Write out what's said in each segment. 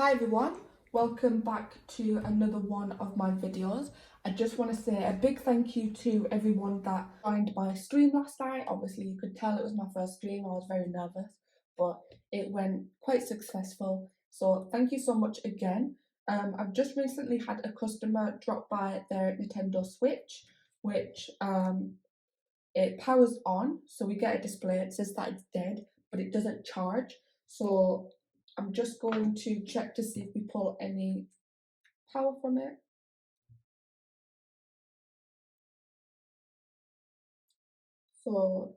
Hi everyone, welcome back to another one of my videos. I just want to say a big thank you to everyone that joined my stream last night. Obviously you could tell it was my first stream, I was very nervous, but it went quite successful. So thank you so much again. I've just recently had a customer drop by their Nintendo Switch, which it powers on, so we get a display, it says that it's dead, but it doesn't charge. So I'm just going to check to see if we pull any power from it. So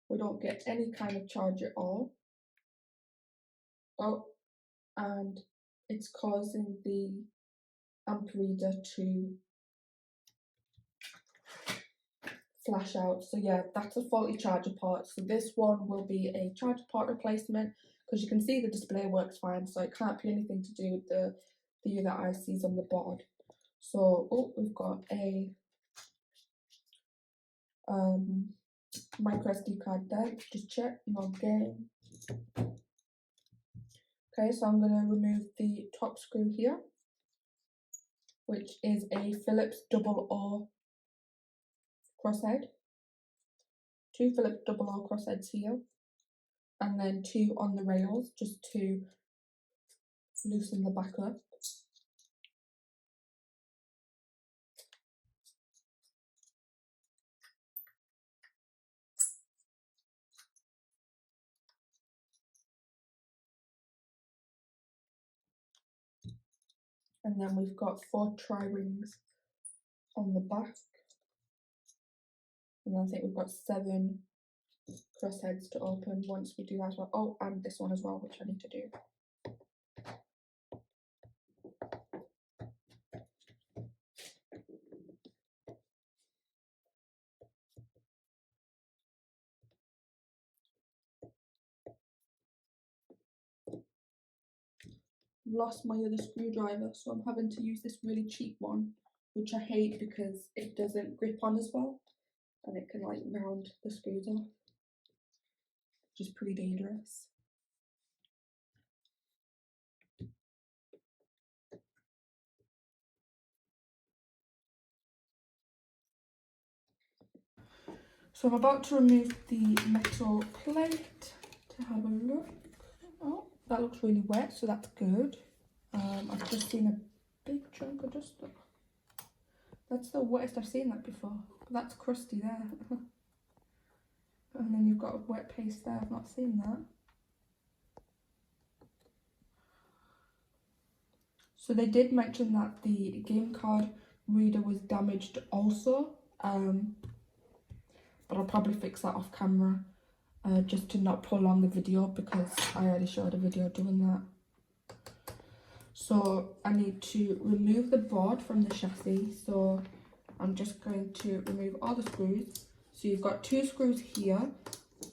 we don't get any kind of charge at all. Oh, and it's causing the amp reader to flash out. So yeah, that's a faulty charger part. So this one will be a charger part replacement, because you can see the display works fine, so it can't be anything to do with the other ICs on the board. So we've got a micro SD card there. Just check, no game. Okay, so I'm going to remove the top screw here, which is a Phillips 00 crosshead. 2 Phillips 00 crossheads here, and then 2 on the rails just to loosen the back up. And then we've got 4 tri-rings on the back. And I think we've got 7 crossheads to open once we do that as well. Oh, and this one as well, which I need to do. Lost my other screwdriver, so I'm having to use this really cheap one, which I hate because it doesn't grip on as well, and it can like round the screws off, which is pretty dangerous. So I'm about to remove the metal plate to have a look. Oh, that looks really wet, so that's good. I've just seen a big chunk of dust. That's the wettest I've seen that before. But that's crusty there. And then you've got a wet paste there, I've not seen that. So they did mention that the game card reader was damaged also. But I'll probably fix that off camera just to not prolong the video, because I already showed a video doing that. So I need to remove the board from the chassis, so I'm just going to remove all the screws. So you've got 2 screws here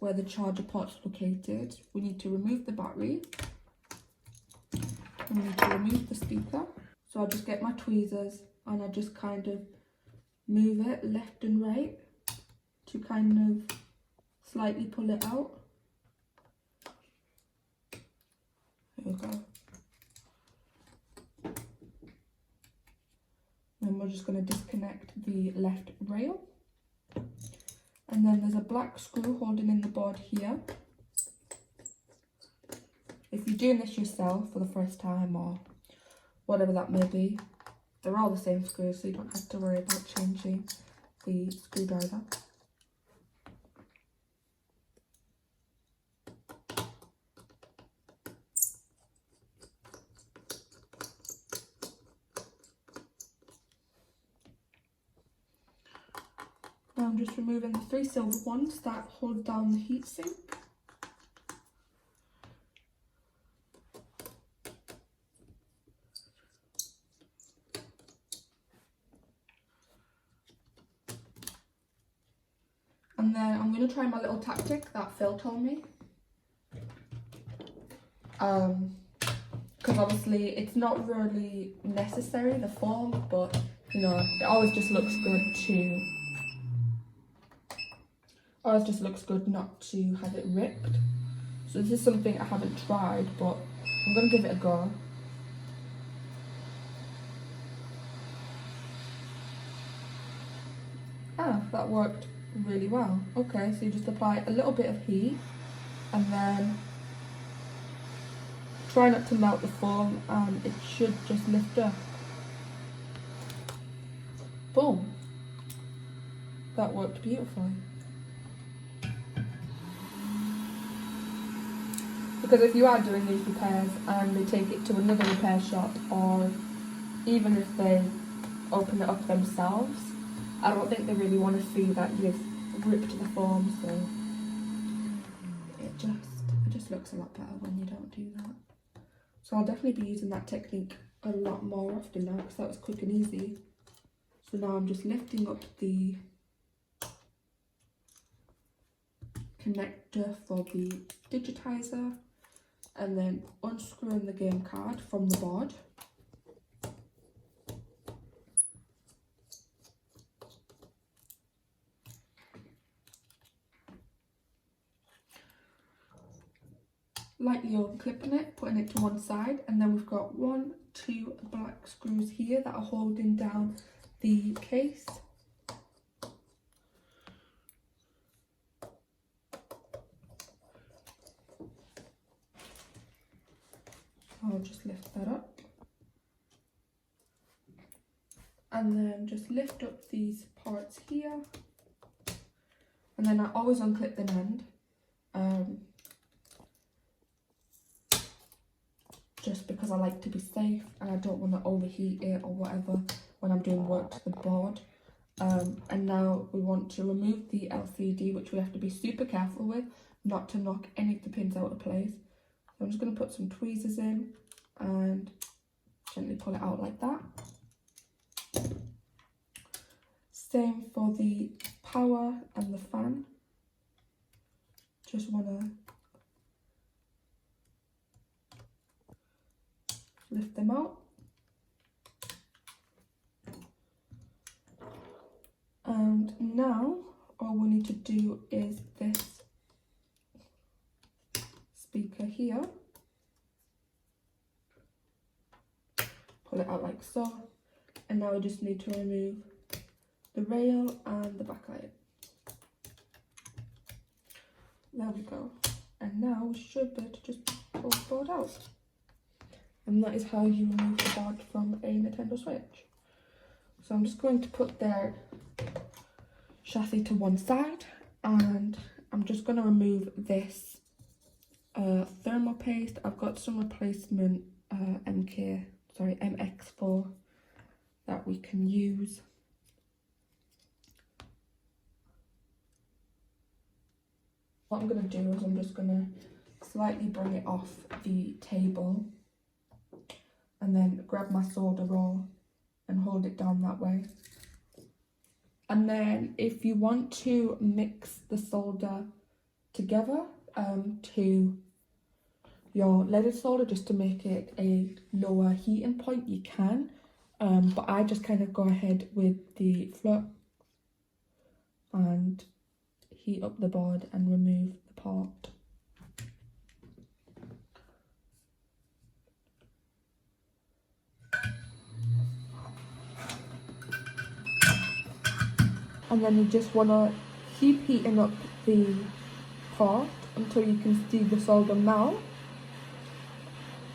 where the charger port's located. We need to remove the battery, and we need to remove the speaker. So I'll just get my tweezers and I just kind of move it left and right to kind of slightly pull it out. There we go. Then we're just going to disconnect the left rail. And then there's a black screw holding in the board here. If you're doing this yourself for the first time or whatever that may be, they're all the same screws, so you don't have to worry about changing the screwdriver. Now I'm just removing the 3 silver ones that hold down the heatsink. And then I'm going to try my little tactic that Phil told me. Because obviously it's not really necessary, the foam, but you know, it always just looks good not to have it ripped. So this is something I haven't tried, but I'm gonna give it a go. Ah, that worked really well. Okay, so you just apply a little bit of heat and then try not to melt the foam, and it should just lift up. Boom. That worked beautifully. Because if you are doing these repairs and they take it to another repair shop, or even if they open it up themselves, I don't think they really want to see that you've ripped the foam, so it just looks a lot better when you don't do that. So I'll definitely be using that technique a lot more often now, because that was quick and easy. So now I'm just lifting up the connector for the digitizer and then unscrewing the game card from the board. Lightly over clipping it, putting it to one side, and then we've got 1, 2 black screws here that are holding down the case. I'll just lift that up. And then just lift up these parts here. And then I always unclip the end. Just because I like to be safe and I don't want to overheat it or whatever when I'm doing work to the board. And now we want to remove the LCD, which we have to be super careful with, not to knock any of the pins out of place. So I'm just going to put some tweezers in and gently pull it out like that. Same for the power and the fan. Just want to lift them out. And now all we need to do is this speaker here. Pull it out like so. And now we just need to remove the rail and the backlight. There we go. And now we should be able to just pull the board out. And that is how you remove the board from a Nintendo Switch. So I'm just going to put their chassis to one side, and I'm just going to remove this thermal paste. I've got some replacement MX4 that we can use. What I'm going to do is I'm just going to slightly bring it off the table and then grab my solder roll and hold it down that way. And then if you want to mix the solder together to your leaded solder, just to make it a lower heating point, you can. But I just kind of go ahead with the flux and heat up the board and remove the part. And then you just want to keep heating up the part until you can see the solder melt.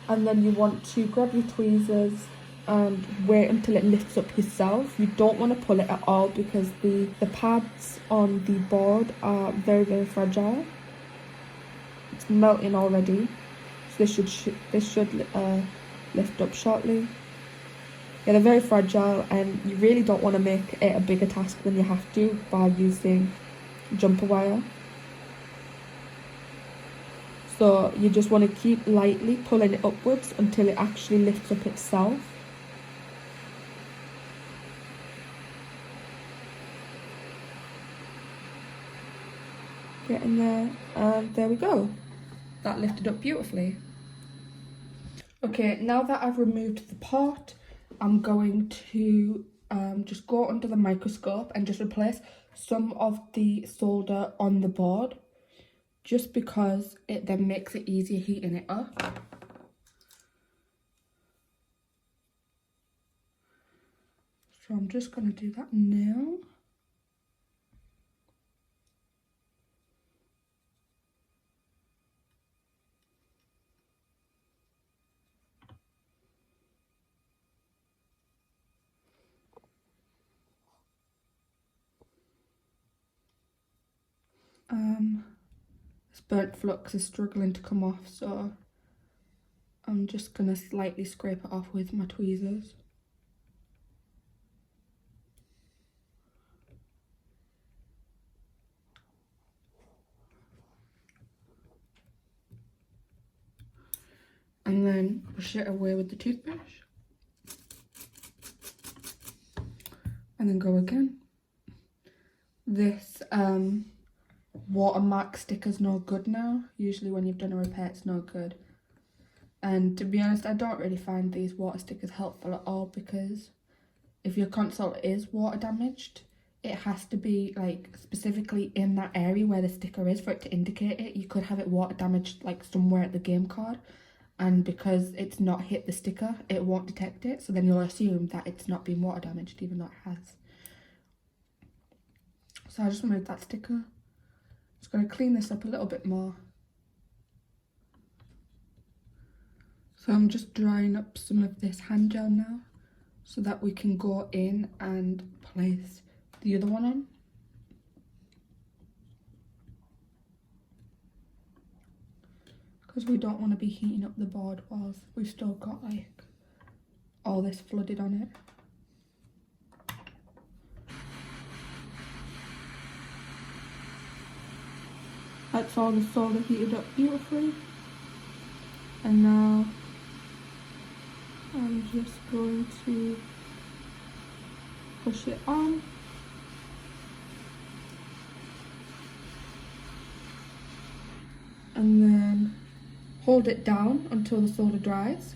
And then you want to grab your tweezers and wait until it lifts up yourself. You don't want to pull it at all because the pads on the board are very, very fragile. It's melting already, so this should lift up shortly. Yeah, they're very fragile, and you really don't want to make it a bigger task than you have to by using jumper wire. So you just want to keep lightly pulling it upwards until it actually lifts up itself. Get in there, and there we go. That lifted up beautifully. Okay, now that I've removed the part, I'm going to just go under the microscope and just replace some of the solder on the board, just because it then makes it easier heating it up. So I'm just going to do that now. This burnt flux is struggling to come off, so I'm just going to slightly scrape it off with my tweezers. And then push it away with the toothbrush. And then go again. This watermark sticker's no good now. Usually when you've done a repair it's no good. And to be honest, I don't really find these water stickers helpful at all, because if your console is water damaged, it has to be like specifically in that area where the sticker is for it to indicate it. You could have it water damaged like somewhere at the game card, and because it's not hit the sticker, it won't detect it, so then you'll assume that it's not been water damaged even though it has. So I just removed that sticker. Just going to clean this up a little bit more. So I'm just drying up some of this hand gel now, so that we can go in and place the other one on. Because we don't want to be heating up the board whilst we've still got like all this flooded on it. That's all the solder heated up beautifully. And now I'm just going to push it on. And then hold it down until the solder dries.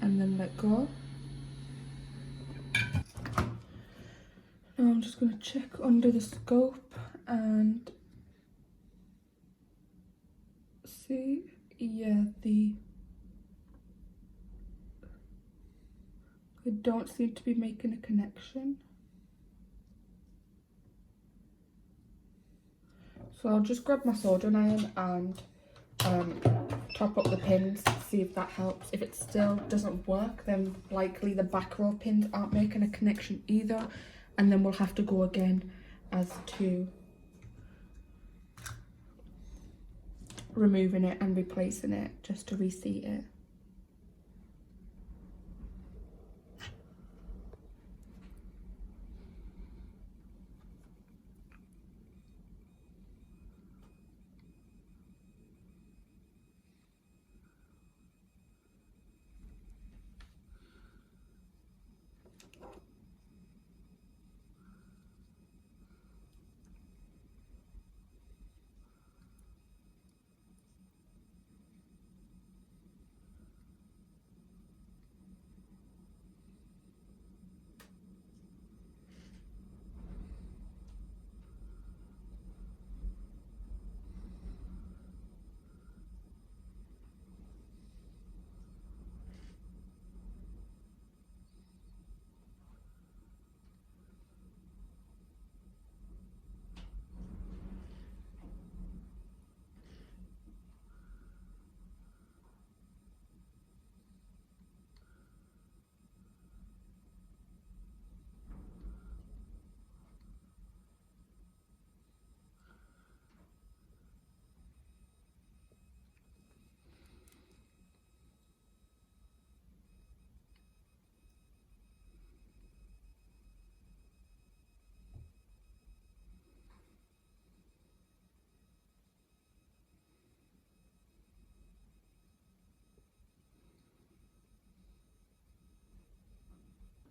And then let go. Now I'm just going to check under the scope and see, yeah, I don't seem to be making a connection. So I'll just grab my soldering iron and top up the pins, see if that helps. If it still doesn't work, then likely the back row pins aren't making a connection either, and then we'll have to go again as to removing it and replacing it just to reseat it.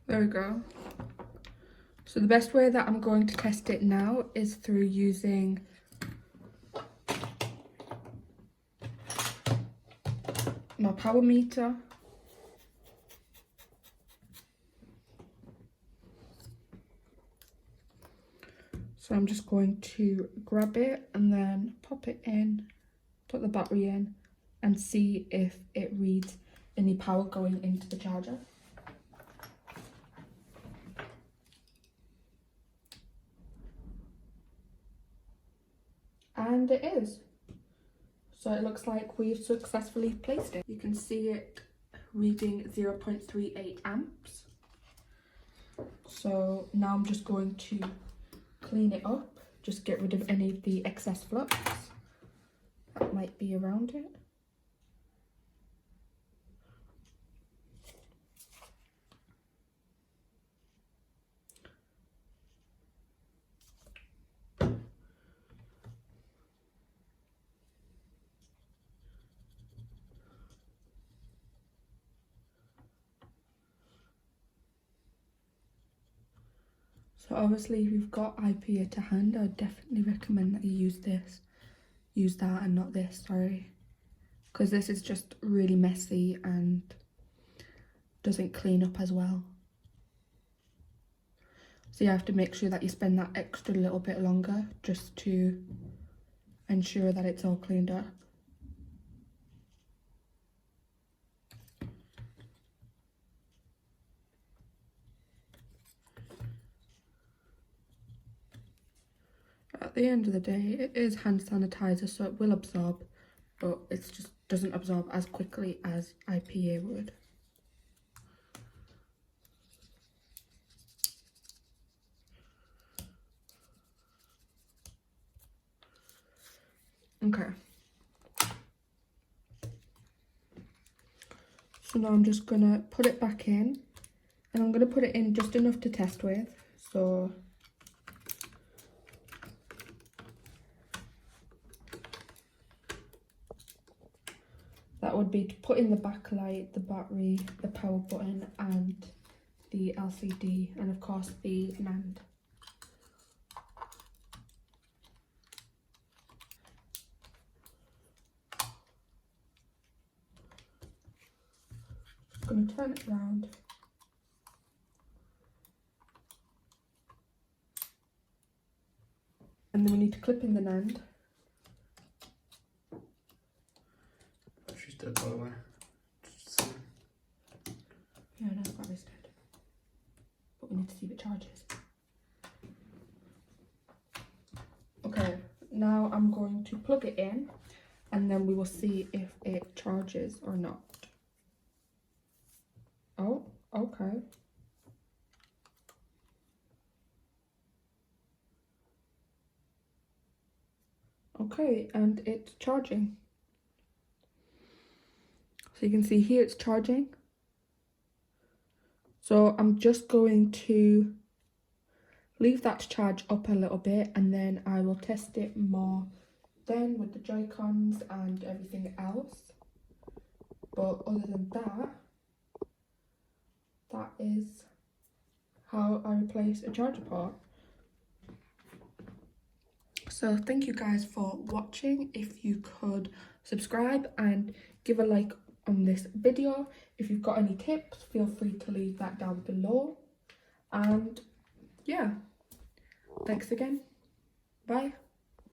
There we go. So the best way that I'm going to test it now is through using my power meter. So I'm just going to grab it and then pop it in, put the battery in and see if it reads any power going into the charger. And it is. So it looks like we've successfully placed it. You can see it reading 0.38 amps. So now I'm just going to clean it up, just get rid of any of the excess flux that might be around it. So obviously if you've got IPA to hand, I would definitely recommend that you use that and not this, sorry. Because this is just really messy and doesn't clean up as well. So you have to make sure that you spend that extra little bit longer just to ensure that it's all cleaned up. At the end of the day, it is hand sanitizer, so it will absorb, but it just doesn't absorb as quickly as IPA would. Okay. So now I'm just gonna put it back in, and I'm gonna put it in just enough to test with. So that would be to put in the backlight, the battery, the power button, and the LCD, and of course the NAND. I'm going to turn it round. And then we need to clip in the NAND. She's dead, by the way. Yeah, I know, battery's dead. But we need to see if it charges. Okay, now I'm going to plug it in, and then we will see if it charges or not. Oh, okay. Okay, and it's charging. So you can see here it's charging. So I'm just going to leave that to charge up a little bit, and then I will test it more then with the Joy-Cons and everything else. But other than that, that is how I replace a charger port. So thank you guys for watching. If you could subscribe and give a like on this video. If you've got any tips, feel free to leave that down below. And yeah, thanks again. Bye.